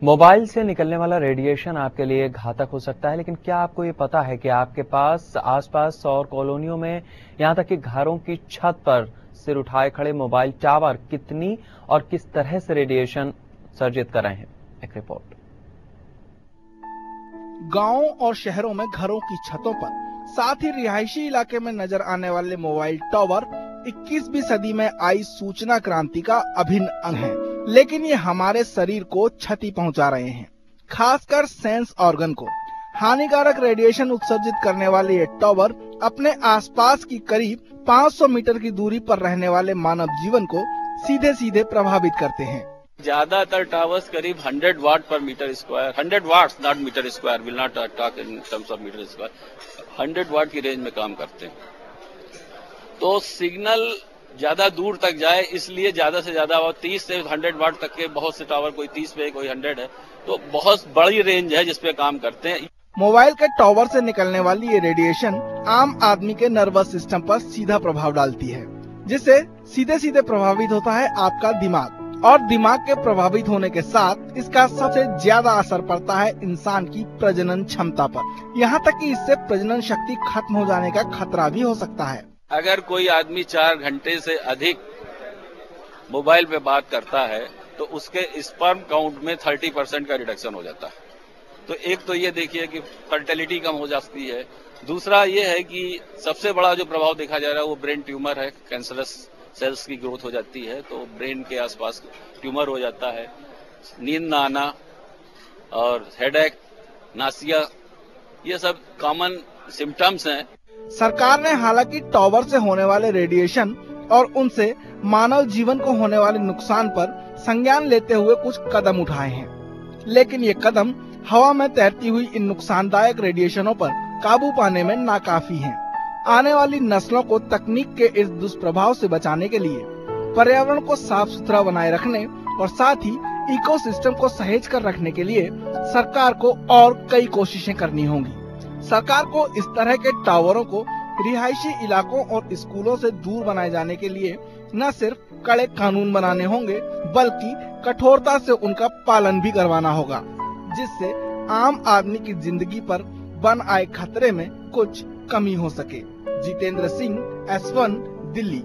Mobile से निकलने वाला रेडिएशन आपके लिए घातक हो सकता है, लेकिन क्या आपको ये पता है कि आपके पास आसपास सौर कॉलोनियों में यहां तक कि घरों की छत पर सिर उठाए खड़े मोबाइल टावर कितनी और किस तरह से रेडिएशन सर्जित कर रहे हैं? एक रिपोर्ट। गांवों और शहरों में घरों की छतों पर, साथ ही रिहायशी इलाके में नजर आने वाले मोबाइल टावर 21वीं सदी में आई सूचना क्रांति का अभिन्न अंग है, लेकिन ये हमारे शरीर को क्षति पहुंचा रहे हैं, खासकर सेंस ऑर्गन को। हानिकारक रेडिएशन उत्सर्जित करने वाले ये टावर अपने आसपास की करीब 500 मीटर की दूरी पर रहने वाले मानव जीवन को सीधे सीधे प्रभावित करते हैं। ज्यादातर टावर्स करीब 100 watt per metre square, 100 watts not metre square, will not talk in terms of metre square, 100 watt की रेंज में काम करते हैं। तो सिग्नल ज्यादा दूर तक जाए, इसलिए ज्यादा से ज्यादा 30 से 100 वाट तक के बहुत से टावर, कोई 30 पे कोई 100 है, तो बहुत बड़ी रेंज है जिसपे काम करते हैं। मोबाइल के टावर से निकलने वाली ये रेडिएशन आम आदमी के नर्वस सिस्टम पर सीधा प्रभाव डालती है, जिससे सीधे सीधे प्रभावित होता है आपका दिमाग, और दिमाग के प्रभावित होने के साथ इसका सबसे ज्यादा असर पड़ता है इंसान की प्रजनन क्षमता पर। यहाँ तक कि इससे प्रजनन शक्ति खत्म हो जाने का खतरा भी हो सकता है। अगर कोई आदमी 4 घंटे से अधिक मोबाइल पे बात करता है तो उसके स्पर्म काउंट में 30% का रिडक्शन हो जाता है। तो एक तो ये देखिए कि फर्टिलिटी कम हो जाती है। दूसरा ये है कि सबसे बड़ा जो प्रभाव देखा जा रहा है वो ब्रेन ट्यूमर है, कैंसरस सेल्स की ग्रोथ हो जाती है, तो ब्रेन के आसपास ट्यूमर हो जाता है, नींद न आना और हेडेक, नासिया, ये सब कॉमन सिम्टम्स हैं। सरकार ने हालांकि टावर से होने वाले रेडिएशन और उनसे मानव जीवन को होने वाले नुकसान पर संज्ञान लेते हुए कुछ कदम उठाए हैं, लेकिन ये कदम हवा में तैरती हुई इन नुकसानदायक रेडिएशनों पर काबू पाने में नाकाफी हैं। आने वाली नस्लों को तकनीक के इस दुष्प्रभाव से बचाने के लिए पर्यावरण को साफ सुथरा बनाए रखने और साथ ही इकोसिस्टम को सहेज कर रखने के लिए सरकार को और कई कोशिशें करनी होंगी। सरकार को इस तरह के टावरों को रिहायशी इलाकों और स्कूलों से दूर बनाए जाने के लिए न सिर्फ कड़े कानून बनाने होंगे, बल्कि कठोरता से उनका पालन भी करवाना होगा, जिससे आम आदमी की जिंदगी पर बन आए खतरे में कुछ कमी हो सके। जितेंद्र सिंह, S1, दिल्ली।